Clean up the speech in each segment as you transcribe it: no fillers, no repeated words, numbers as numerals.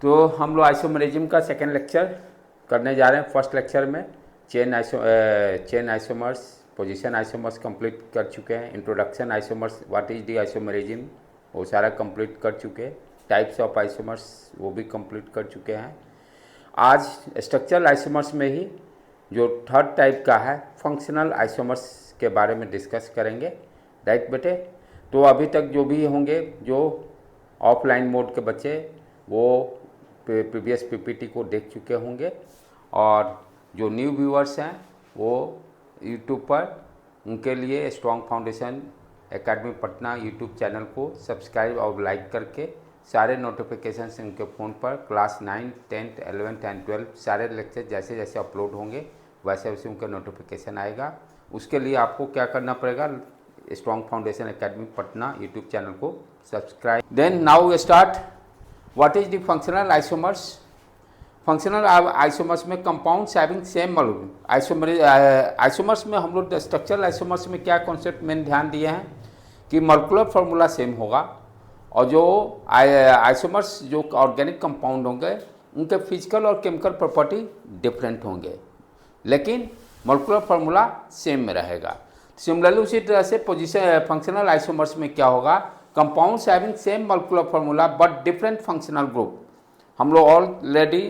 तो हम लोग आइसोमरिज्म का सेकेंड लेक्चर करने जा रहे हैं। फर्स्ट लेक्चर में chain isomers, position isomers complete कर चुके हैं। Introduction isomers, what is the isomerism, वो सारा कंप्लीट कर चुके हैं। टाइप्स ऑफ आइसोमर्स वो भी कंप्लीट कर चुके हैं। आज स्ट्रक्चरल आइसोमर्स में ही जो थर्ड टाइप का है फंक्शनल आइसोमर्स के बारे में डिस्कस करेंगे। राइट बेटे, तो अभी तक जो भी होंगे, जो ऑफलाइन मोड के बच्चे, वो प्रीवियस पीपीटी को देख चुके होंगे, और जो न्यू व्यूअर्स हैं वो यूट्यूब पर, उनके लिए strong foundation academy Patna YouTube channel को सब्सक्राइब और लाइक करके सारे नोटिफिकेशंस उनके फ़ोन पर क्लास 9, 10, 11 एंड 12 सारे लेक्चर जैसे जैसे अपलोड होंगे वैसे वैसे उनका नोटिफिकेशन आएगा। उसके लिए आपको क्या करना पड़ेगा, strong foundation academy Patna YouTube channel को subscribe. Then now we start. What is the functional isomers. Functional isomers में कंपाउंड्स हैविंग सेम आइसोमर्स में हम लोग स्ट्रक्चरल आइसोमर्स में क्या कॉन्सेप्ट में ध्यान दिए हैं कि मॉलिक्यूलर फार्मूला सेम होगा, और जो आइसोमर्स जो ऑर्गेनिक कंपाउंड होंगे उनके फिजिकल और केमिकल प्रॉपर्टी डिफरेंट होंगे, लेकिन मॉलिक्यूलर फार्मूला सेम में रहेगा। सिमिलरली उसी तरह से पोजीशन फंक्शनल आइसोमर्स में क्या होगा, compounds having same molecular formula but different functional group. हम लोग ऑलरेडी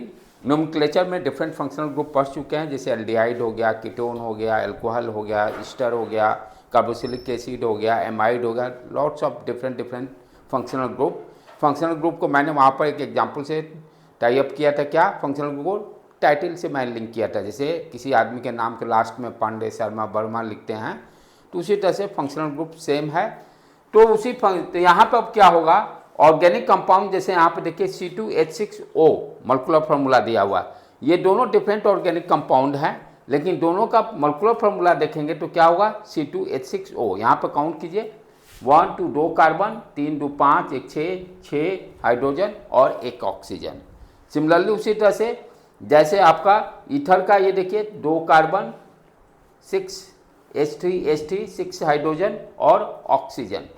नोमेनक्लेचर में डिफरेंट फंक्शनल ग्रुप पढ़ चुके हैं, जैसे एल्डिहाइड हो गया, कीटोन हो गया, एल्कोहल हो गया, ईस्टर हो गया, कार्बोक्सिलिक एसिड हो गया, एमाइड हो गया, lots of different functional group. Functional group को मैंने वहाँ पर एक एग्जाम्पल से टाई अप किया था। क्या फंक्शनल ग्रुप को टाइटल से मैंने लिंक किया था, जैसे किसी आदमी के नाम के लास्ट में पांडे, शर्मा, वर्मा लिखते हैं, तो उसी तरह से फंक्शनल ग्रुप सेम है। तो तो यहाँ पर अब क्या होगा, ऑर्गेनिक कंपाउंड जैसे यहाँ पे देखिए C2H6O मॉलिक्यूलर फार्मूला दिया हुआ, ये दोनों डिफरेंट ऑर्गेनिक कंपाउंड हैं, लेकिन दोनों का मॉलिक्यूलर फार्मूला देखेंगे तो क्या होगा, C2H6O। यहाँ पर काउंट कीजिए, 1 2 2 कार्बन, 3 2 5 1 6 हाइड्रोजन और 1 ऑक्सीजन। सिमिलरली उसी तरह से जैसे आपका ईथर का ये देखिए 2 कार्बन, 6 H3 6 हाइड्रोजन और ऑक्सीजन।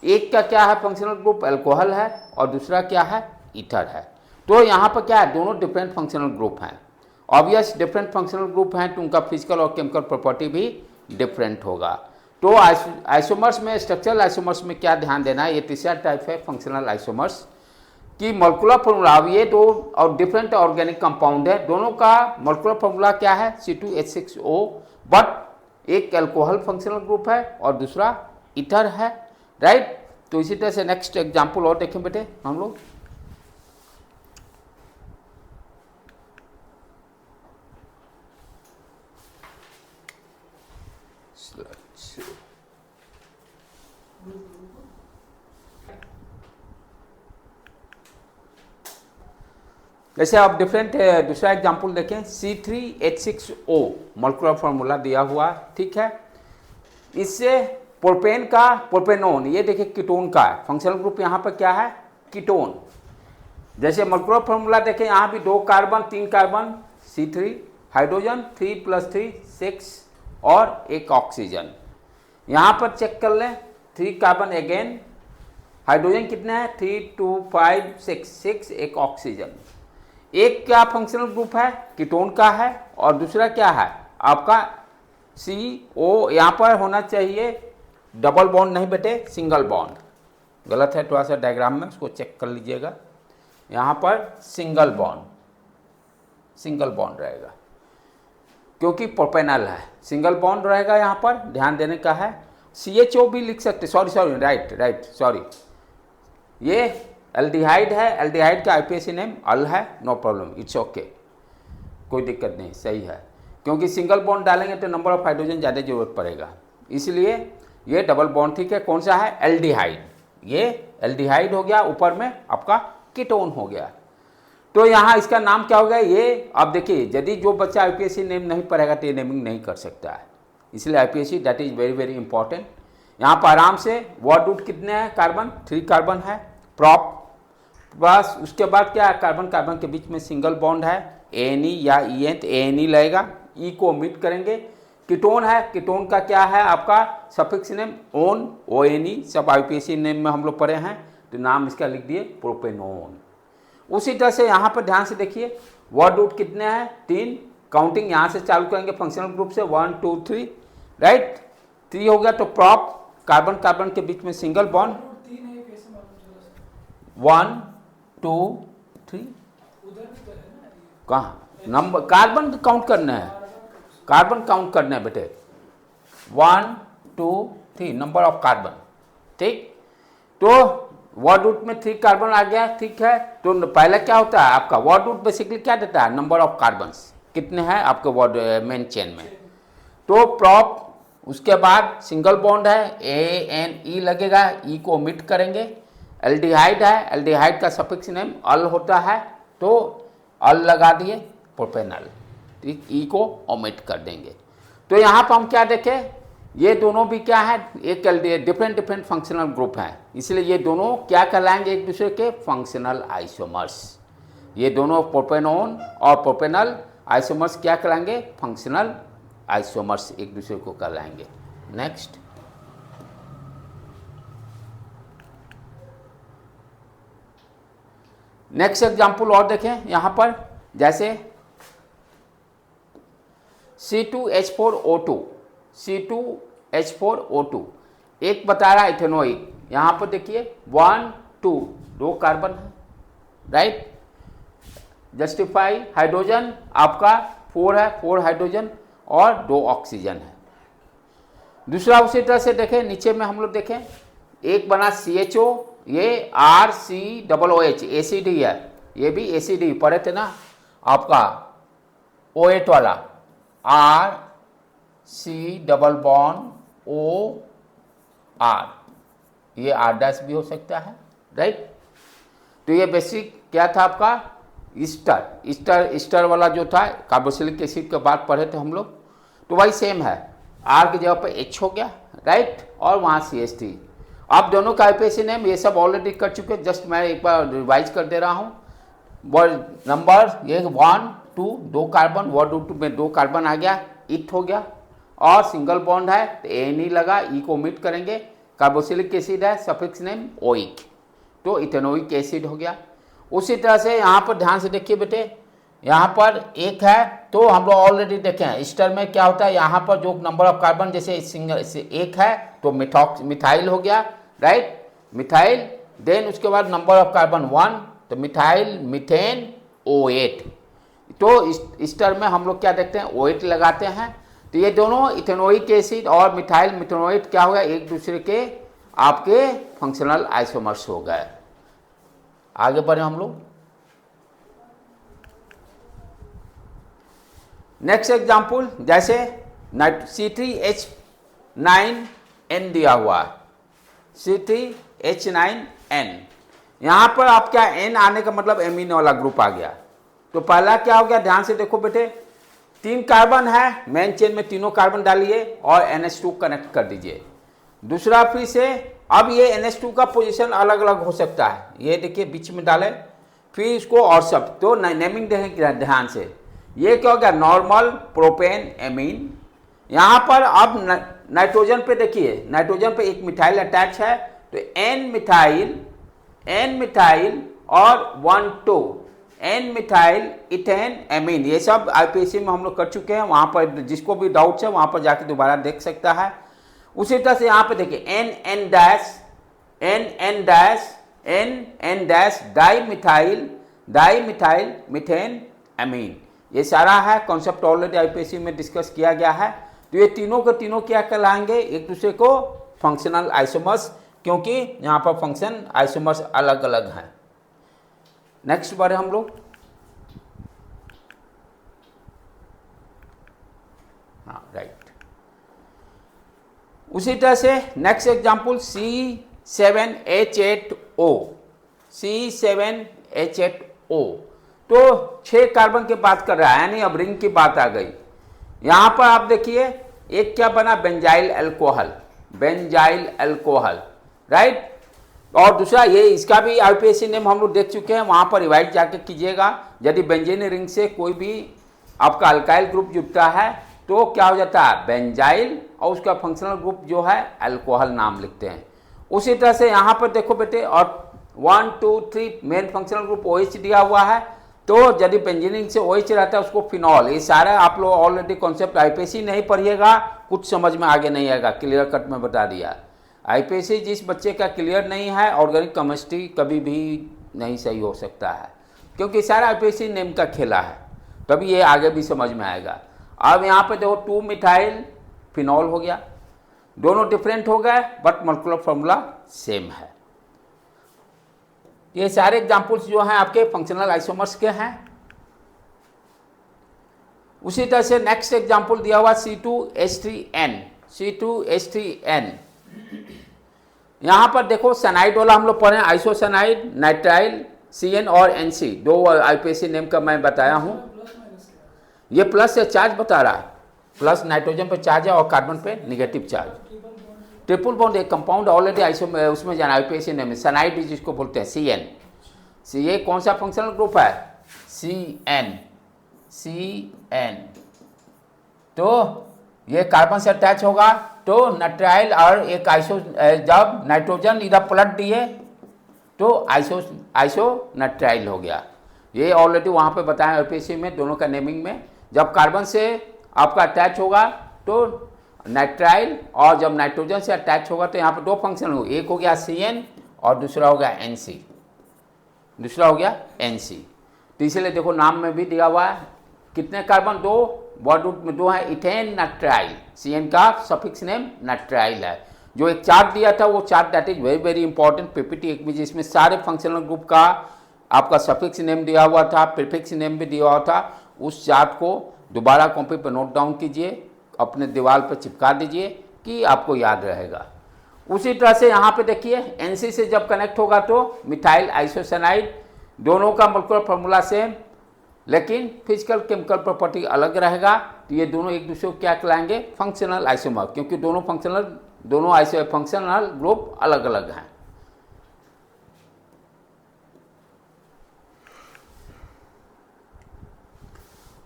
एक का क्या है फंक्शनल ग्रुप, अल्कोहल है, और दूसरा क्या है, ईथर है। तो यहाँ पर क्या है, दोनों डिफरेंट फंक्शनल ग्रुप हैं। ऑब्वियस डिफरेंट फंक्शनल ग्रुप हैं तो उनका फिजिकल और केमिकल प्रॉपर्टी भी डिफरेंट होगा। तो आइसोमर्स में, स्ट्रक्चरल आइसोमर्स में क्या ध्यान देना है, ये तीसरा टाइप है फंक्शनल आइसोमर्स की मॉलिक्यूलर फार्मूला। अब ये दो और डिफरेंट ऑर्गेनिक कंपाउंड है, दोनों का मॉलिक्यूलर फार्मूला क्या है, C2H6O, बट एक अल्कोहल फंक्शनल ग्रुप है और दूसरा ईथर है। राइट, तो इसी तरह से नेक्स्ट एग्जांपल और देखें बेटे हम लोग। जैसे आप डिफरेंट दूसरा एग्जांपल देखें, C3H6O मॉलिक्यूलर फार्मूला दिया हुआ, ठीक है। इससे प्रोपेन का प्रोपेनोन, ये देखिए कीटोन का है, फंक्शनल ग्रुप यहाँ पर क्या है, कीटोन। जैसे मॉलिक्यूलर फार्मूला देखें, यहाँ भी 2 कार्बन, 3 कार्बन, C3 हाइड्रोजन, 3 + 3 6 और 1 ऑक्सीजन। यहाँ पर चेक कर लें, 3 कार्बन अगेन, हाइड्रोजन कितने हैं, 3 2 5 6 1 ऑक्सीजन। एक क्या फंक्शनल ग्रुप है, कीटोन का है, और दूसरा क्या है आपका CO। यहाँ पर होना चाहिए डबल बॉन्ड, नहीं बेटे सिंगल बॉन्ड, गलत है थोड़ा सा डायग्राम में, उसको चेक कर लीजिएगा। यहाँ पर सिंगल बॉन्ड रहेगा क्योंकि प्रोपेनल है, सिंगल बॉन्ड रहेगा। यहाँ पर ध्यान देने का है, CHO भी लिख सकते, सॉरी राइट सॉरी, ये एल्डिहाइड है, एल्डिहाइड का IPAC नेम अल है, नो प्रॉब्लम, इट्स ओके, कोई दिक्कत नहीं, सही है, क्योंकि सिंगल बॉन्ड डालेंगे तो नंबर ऑफ हाइड्रोजन ज़्यादा जरूरत पड़ेगा, इसलिए ये डबल बॉन्ड ठीक है। कौन सा है, एल्डिहाइड, ये एल्डिहाइड हो गया, ऊपर में आपका कीटोन हो गया। तो यहाँ इसका नाम क्या हो गया, ये आप देखिए, यदि जो बच्चा IPAC नेम नहीं पढ़ेगा तो ये नेमिंग नहीं कर सकता है, इसलिए IPAC that is very very important. यहाँ पर आराम से वर्ड रूट कितने हैं, कार्बन 3 कार्बन है, प्रॉप, बस उसके बाद क्या है, कार्बन कार्बन के बीच में सिंगल बॉन्ड है, ANE या EN, तो ANE लगेगा, E को ओमिट करेंगे। कीटोन है, कीटोन का क्या है आपका सफिक्स नेम ओन, ONE, सब IPAC नेम में हम लोग पढ़े हैं, तो नाम इसका लिख दिए प्रोपेनोन। उसी तरह से यहाँ पर ध्यान से देखिए वर्ड रूट कितने हैं, 3। काउंटिंग यहाँ से चालू करेंगे फंक्शनल ग्रुप से 1 2 3, राइट। 3 हो गया तो प्रॉप कार्बन कार्बन के बीच में सिंगल बॉन्ड 1 2 3। कहाँ नंबर कार्बन काउंट करना है, कार्बन काउंट करना है बेटे, 1 2 3 नंबर ऑफ कार्बन, ठीक। तो वर्ड रूट में 3 कार्बन आ गया, ठीक है। तो पहले क्या होता है आपका वर्ड रूट बेसिकली क्या देता है, नंबर ऑफ कार्बन्स कितने हैं आपके वर्ड मेन चेन में। तो प्रॉप उसके बाद सिंगल बॉन्ड है ANE लगेगा, ई को ओमिट करेंगे। एल्डिहाइड है, एल्डिहाइड का सफिक्स नेम अल होता है तो अल लगा दिए, प्रोपेनल, ठीक, ई को ओमिट कर देंगे। तो यहाँ पर हम क्या देखें, ये दोनों भी क्या है, एक डिफरेंट डिफरेंट फंक्शनल ग्रुप हैं, इसलिए ये दोनों क्या कहलाएंगे एक दूसरे के फंक्शनल आइसोमर्स। ये दोनों प्रोपेनोन और प्रोपेनल आइसोमर्स क्या कहलाएंगे, फंक्शनल आइसोमर्स एक दूसरे को कहलाएंगे। नेक्स्ट, नेक्स्ट एग्जाम्पल और देखें यहाँ पर, जैसे C2H4O2, C2H4O2 एक बता रहा है इथेनोइक। यहाँ पर देखिए 1 2 2 कार्बन है, राइट। जस्टिफाई हाइड्रोजन आपका 4 है, 4 हाइड्रोजन और 2 ऑक्सीजन है। दूसरा उसी तरह से देखें, नीचे में हम लोग देखें, एक बना CHO, ये RCOOH एसिड ही है, ये भी एसिड ही पढ़े थे ना आपका O8 वाला, RC डबल बॉन्ड OR, ये R' भी हो सकता है, राइट। तो ये बेसिक क्या था आपका ईस्टर वाला जो था कार्बोक्सिलिक एसिड के बाद पढ़े थे हम लोग, तो वही सेम है, R की जगह पर H हो गया, राइट, और वहाँ CH3। आप दोनों का आईपीएसी नेम ये सब ऑलरेडी कर चुके, जस्ट मैं एक बार रिवाइज कर दे रहा हूँ। वर्ड नंबर ये 1 2 2 कार्बन, वर्ड रूट में 2 कार्बन आ गया, इट हो गया, और सिंगल बॉन्ड है तो ANE लगा, ई को ओमिट करेंगे। कार्बोक्सिलिक एसिड है, सफिक्स नेम ओइक, तो इथेनोइक एसिड हो गया। उसी तरह से यहाँ पर ध्यान से देखिए बेटे, यहाँ पर एक है तो हम लोग ऑलरेडी देखे हैं ईस्टर में क्या होता है, यहाँ पर जो नंबर ऑफ कार्बन जैसे सिंगल से एक है तो मिथाइल हो गया, राइट, मिथाइल। देन उसके बाद नंबर ऑफ कार्बन 1 तो मिथाइल मीथेन O8, तो ईस्टर में हम लोग क्या देखते हैं O8 लगाते हैं। तो ये दोनों इथेनोइक एसिड और मिथाइल मिथेनोएट क्या हो गया, एक दूसरे के आपके फंक्शनल आइसोमर्स हो गए। आगे बढ़े हम लोग, नेक्स्ट एग्जाम्पल, जैसे C3H9N दिया हुआ है, C3H9N, यहाँ पर आप क्या N आने का मतलब एमीन वाला ग्रुप आ गया। तो पहला क्या हो गया, ध्यान से देखो बेटे, 3 कार्बन है, मेन चेन में तीनों कार्बन डालिए और NH2 कनेक्ट कर दीजिए। दूसरा फिर से अब ये NH2 का पोजीशन अलग अलग हो सकता है, ये देखिए बीच में डाले, फिर इसको और सब, तो नेमिंग देखें ध्यान से, ये क्या हो गया नॉर्मल प्रोपेन एमीन। यहाँ पर अब नाइट्रोजन पे देखिए, नाइट्रोजन पे एक मिथाइल अटैच है तो N मिथाइल और 1 2 N मिथाइल इथेन एमीन, ये सब आईपीएसी में हम लोग कर चुके हैं। वहाँ पर जिसको भी डाउट्स है वहाँ पर जाके दोबारा देख सकता है। उसी तरह से यहाँ पे देखिए N डाई मिथेन एमीन, ये सारा है कॉन्सेप्ट ऑलरेडी आईपीएसी में डिस्कस किया गया है। तो ये तीनों के तीनों क्या कहलाएंगे, एक दूसरे को फंक्शनल आइसोमर्स, क्योंकि यहाँ पर फंक्शन आइसोमर्स अलग अलग हैं। नेक्स्ट बढ़े हम लोग, हाँ राइट। उसी तरह से नेक्स्ट एग्जांपल C7H8O, तो 6 कार्बन की बात कर रहा है, यानी अब रिंग की बात आ गई। यहाँ पर आप देखिए एक क्या बना, बेंजाइल अल्कोहल, राइट। और दूसरा ये इसका भी आईपीएसी नेम हम लोग देख चुके हैं, वहाँ पर रिवाइज जाके कीजिएगा। यदि बेंजीन रिंग से कोई भी आपका अल्काइल ग्रुप जुड़ता है तो क्या हो जाता है बेंजाइल, और उसका फंक्शनल ग्रुप जो है अल्कोहल नाम लिखते हैं। उसी तरह से यहाँ पर देखो बेटे, और 1 2 3 मेन फंक्शनल ग्रुप OH दिया हुआ है, तो यदि बेंजीन से OH रहता है उसको फिनॉल। ये सारा आप लोग ऑलरेडी कॉन्सेप्ट IPSC नहीं पढ़िएगा, कुछ समझ में आगे नहीं आएगा, क्लियर कट में बता दिया। IPSC जिस बच्चे का क्लियर नहीं है, ऑर्गेनिक केमिस्ट्री कभी भी नहीं सही हो सकता है, क्योंकि सारा IPSC नेम का खेला है, तभी ये आगे भी समझ में आएगा। अब यहाँ पे देखो 2 मिथाइल फिनॉल हो गया, दोनों डिफरेंट हो गए बट मोलेकुलर फॉर्मूला सेम है। ये सारे एग्जाम्पल्स जो हैं आपके फंक्शनल आइसोमर्स के हैं। उसी तरह से नेक्स्ट एग्जाम्पल दिया हुआ C2H3N, C2H3N। यहां पर देखो सनाइड वाला हम लोग पढ़े, आइसोसनाइड, नाइट्राइल, CN और NC, 2 IPSC नेम का मैं बताया हूं। ये प्लस से चार्ज बता रहा है, प्लस नाइट्रोजन पे चार्ज है और कार्बन पे निगेटिव चार्ज। ट्रिपल बॉन्ड एक कंपाउंड ऑलरेडी उसमें जाना IPSC नेम है, सनाइड जिसको बोलते हैं CN। ये कौन सा फंक्शनल ग्रुप है? CN। तो ये कार्बन से अटैच होगा तो नाइट्राइल और एक आइसो, जब नाइट्रोजन इधर पलट दिए तो आइसो नाइट्राइल हो गया। ये ऑलरेडी वहाँ पे बताया IPSC में, दोनों का नेमिंग में। जब कार्बन से आपका अटैच होगा तो नाइट्राइल, और जब नाइट्रोजन से अटैच होगा तो यहाँ पे 2 फंक्शन हो, एक हो गया CN और दूसरा हो गया NC। तो इसलिए देखो नाम में भी दिया हुआ है कितने कार्बन, 2, वर्ड रूट में 2 है, इथेन नाइट्राइल। CN का सफिक्स नेम नाइट्राइल है। जो एक चार्ट दिया था वो chart that is very very important PPT एक में, जिसमें सारे फंक्शनल ग्रुप का आपका सफिक्स नेम दिया हुआ था, प्रीफिक्स नेम भी दिया हुआ था। उस चार्ट को दोबारा कॉपी पर नोट डाउन कीजिए, अपने दीवार पर चिपका दीजिए कि आपको याद रहेगा। उसी तरह से यहाँ पे देखिए NC से जब कनेक्ट होगा तो मिथाइल आइसोसाइनाइड, दोनों का मोलेकुलर फार्मूला सेम, लेकिन फिजिकल केमिकल प्रॉपर्टी अलग रहेगा। तो ये दोनों एक दूसरे को क्या कहलाएंगे? फंक्शनल आइसोमर, क्योंकि दोनों फंक्शनल ग्रुप अलग अलग हैं।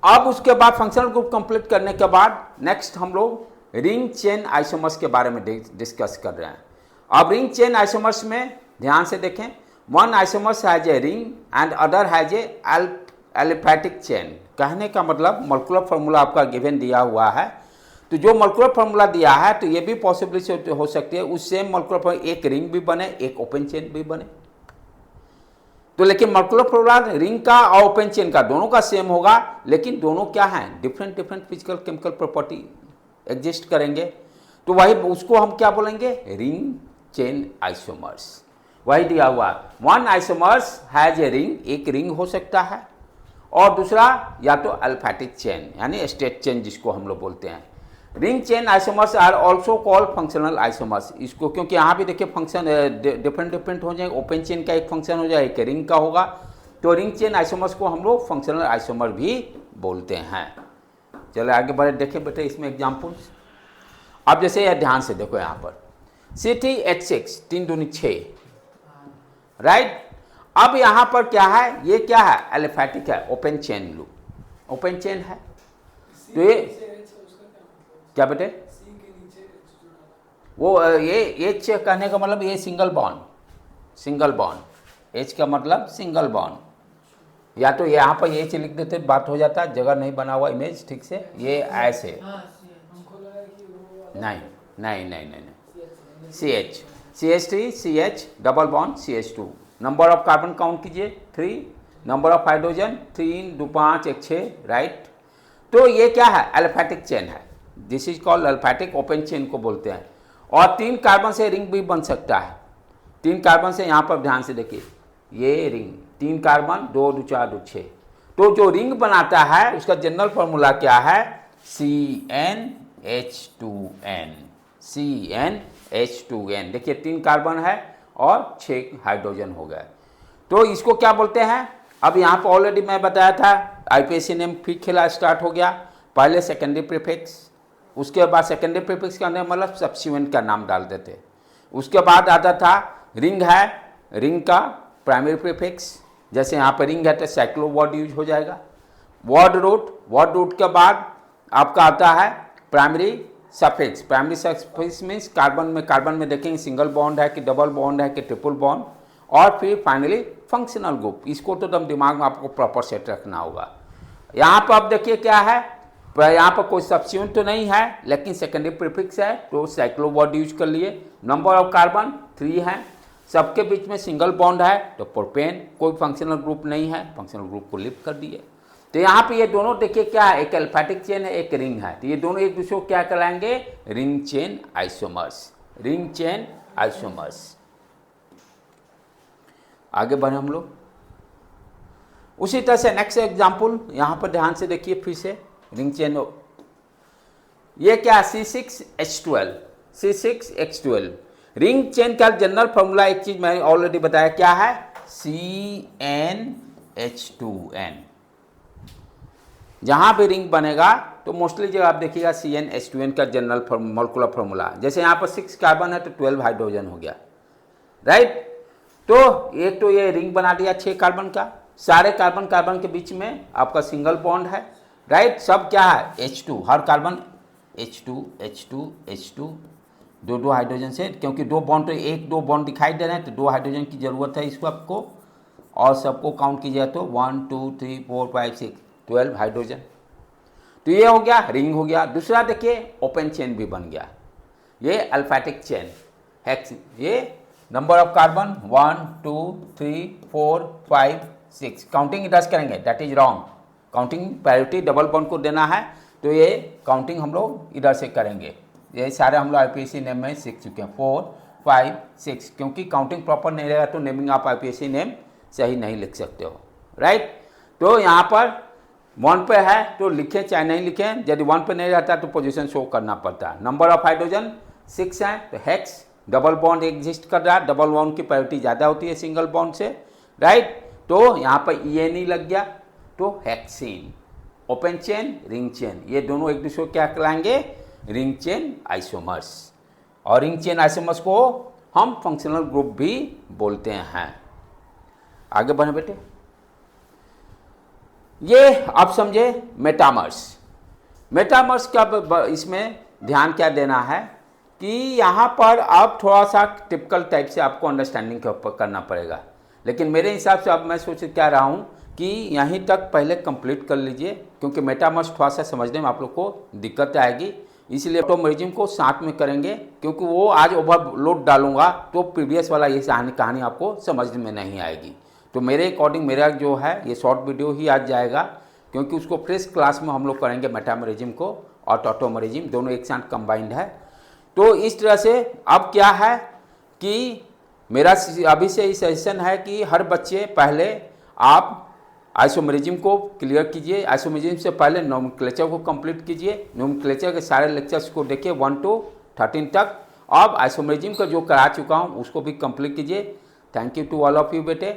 अब उसके बाद फंक्शनल ग्रुप कंप्लीट करने के बाद नेक्स्ट हम लोग रिंग चेन आइसोमर्स के बारे में डिस्कस कर रहे हैं। अब रिंग चेन आइसोमर्स में ध्यान से देखें, one isomers has a ring and other has a aliphatic chain. कहने का मतलब मोलेकुलर फार्मूला आपका गिवन दिया हुआ है, तो जो मोलेकुलर फार्मूला दिया है तो ये भी पॉसिबिलिटी हो सकती है उस सेम मोलेकुलर फार्मूला एक रिंग भी बने, एक ओपन चेन भी बने। तो लेकिन मोलेकुलर फार्मूला रिंग का और ओपन चेन का दोनों का सेम होगा, लेकिन दोनों क्या हैं? Different physical chemical property exist करेंगे। तो वही उसको हम क्या बोलेंगे? Ring chain isomers. वही दिया हुआ, one isomers has a ring, एक रिंग हो सकता है, और दूसरा या तो अल्फैटिक चेन यानी स्ट्रेट चेन जिसको हम लोग बोलते हैं। Ring chain isomers are also called functional isomers. इसको क्योंकि यहाँ भी देखिए फंक्शन डिफरेंट हो जाएंगे, ओपन चेन का एक फंक्शन हो जाए, एक रिंग का होगा, तो रिंग चेन आइसोमर्स को हम लोग फंक्शनल आइसोमर भी बोलते हैं। चलो आगे बढ़े, देखें बेटे इसमें एग्जाम्पल्स। अब जैसे यह ध्यान से देखो यहाँ पर C3H6 3 दूनी 6, राइट। अब यहाँ पर क्या है? ये क्या है? एलिफैटिक है, open chain loop, open chain है। तो ये क्या बेटे? वो ये H कहने का मतलब ये सिंगल बॉन्ड, H का मतलब सिंगल बॉन्ड। या तो यहाँ पर H लिख देते बात हो जाता, जगह नहीं बना हुआ इमेज ठीक से, ये ऐसे नहीं CH3 CH double bond CH2। Number of carbon count कीजिए 3, नंबर ऑफ हाइड्रोजन 3 2 5 1 6, राइट। तो ये क्या है? एलिफैटिक चेन है, this is called aliphatic, open chain को बोलते हैं। और 3 कार्बन से रिंग भी बन सकता है, 3 कार्बन से, यहाँ पर ध्यान से देखिए ये रिंग 3 कार्बन 2 2 4 2 6। तो जो रिंग बनाता है उसका जनरल फार्मूला क्या है? CnH2n। देखिए 3 कार्बन है और 6 हाइड्रोजन हो गए, तो इसको क्या बोलते हैं? अब यहाँ पर ऑलरेडी मैं बताया था, IPSC नेम फिर खेला स्टार्ट हो गया। पहले सेकेंडरी प्रीफिक्स, उसके बाद सेकेंडरी प्रीफिक्स का नाम मतलब सब्सिक्वेंट का नाम डाल देते। उसके बाद आता था रिंग है, रिंग का प्राइमरी प्रीफिक्स, जैसे यहाँ पर रिंग है तो साइक्लो वर्ड यूज हो जाएगा। वर्ड रूट के बाद आपका आता है primary suffix. Primary suffix means carbon में देखेंगे सिंगल बॉन्ड है कि डबल बॉन्ड है कि ट्रिपल बॉन्ड, और फिर फाइनली फंक्शनल ग्रुप। इसको तो एकदम दिमाग में आपको प्रॉपर सेट रखना होगा। यहाँ पर आप देखिए क्या है, यहाँ पर कोई सब्स्टिट्यूएंट तो नहीं है, लेकिन सेकेंडरी प्रीफिक्स है, तो साइक्लो वर्ड यूज कर लिए। नंबर ऑफ कार्बन 3 है, सबके बीच में सिंगल बॉन्ड है, तो प्रोपेन कोई फंक्शनल ग्रुप नहीं है, फंक्शनल ग्रुप को लिफ्ट कर दिए। तो यहाँ पे ये दोनों देखिए क्या है, एक एल्फैटिक चेन है, एक रिंग है, तो ये दोनों एक दूसरे को क्या कहलाएंगे, ring chain isomers, ring chain isomers. आगे बढ़े हम लोग। उसी तरह से नेक्स्ट एग्जाम्पल यहाँ पर ध्यान से देखिए फिर से, रिंग चेन। ये क्या C6H12, C6H12 रिंग चेन का जनरल फॉर्मूला, एक चीज मैंने ऑलरेडी बताया क्या है, CnH2n। जहां भी रिंग बनेगा तो मोस्टली जब आप देखिएगा CnH2n का जनरल मॉलिक्यूलर फॉर्मूला, जैसे यहाँ पर 6 कार्बन है तो 12 हाइड्रोजन हो गया, राइट। तो एक तो ये रिंग बना दिया 6 कार्बन का, सारे कार्बन कार्बन के बीच में आपका सिंगल बॉन्ड है, राइट। सब क्या है H2, हर कार्बन H2 H2 H2, दो हाइड्रोजन से, क्योंकि 2 बॉन्ड तो 1-2 बॉन्ड दिखाई दे रहे हैं तो 2 हाइड्रोजन की जरूरत है इसको आपको, और सबको काउंट कीजिए तो 1 2 3 4 5 6 12 हाइड्रोजन। तो ये हो गया, रिंग हो गया। दूसरा देखिए ओपन चेन भी बन गया, ये अल्फैटिक चेन हेक्स। ये नंबर ऑफ कार्बन 1 2 3 4 5 6, काउंटिंग इधर करेंगे, that is wrong. Counting priority double bond को देना है, तो ये काउंटिंग हम लोग इधर से करेंगे। ये सारे हम लोग IPSC नेम में सीख चुके हैं, 4 5 6, क्योंकि काउंटिंग प्रॉपर नहीं रहेगा तो नेमिंग आप IPSC नेम सही नहीं लिख सकते हो, राइट। तो यहाँ पर 1 पे है तो लिखें चाहे नहीं लिखें, यदि 1 पे नहीं रहता तो पोजीशन शो करना पड़ता है। नंबर ऑफ हाइड्रोजन 6 है, तो हेक्स, डबल बॉन्ड एग्जिस्ट कर रहा है, डबल बॉन्ड की प्रायोरिटी ज़्यादा होती है सिंगल बॉन्ड से, राइट। तो यहाँ पर ENE लग गया, तो hexene. Open chain, ring chain, ये दोनों एक दूसरे को क्या कहलाएंगे, रिंग चेन आइसोमर्स। और रिंग चेन आइसोमर्स को हम फंक्शनल ग्रुप भी बोलते हैं। आगे बढ़े बेटे। ये आप समझे मेटामर्स। मेटामर्स का इसमें ध्यान क्या देना है कि यहाँ पर अब थोड़ा सा टिपिकल टाइप से आपको अंडरस्टैंडिंग के ऊपर करना पड़ेगा, लेकिन मेरे हिसाब से अब मैं सोच क्या रहा हूँ कि यहीं तक पहले कंप्लीट कर लीजिए, क्योंकि मेटामर्स थोड़ा सा समझने में आप लोग को दिक्कत आएगी, इसलिए ऑटोमेरिज्म को साथ में करेंगे, क्योंकि वो आज ओवरलोड डालूंगा तो प्रीवियस वाला ये कहानी आपको समझ में नहीं आएगी। तो मेरे अकॉर्डिंग मेरा जो है ये शॉर्ट वीडियो ही आज जाएगा, क्योंकि उसको फ्रेश क्लास में हम लोग करेंगे मेटामरिज्म को और टॉटोमरिज्म, दोनों एक साथ कंबाइंड है। तो इस तरह से अब क्या है कि मेरा अभी से ही सजेशन है कि हर बच्चे पहले आप आइसोमरिज्म को क्लियर कीजिए, आइसोमरिज्म से पहले नोमेनक्लेचर को कंप्लीट कीजिए, नोमेनक्लेचर के सारे लेक्चर्स को देखिए 1 to 13 तक। अब आइसोमरिज्म का जो करा चुका हूँ उसको भी कंप्लीट कीजिए। Thank you to all of you बेटे।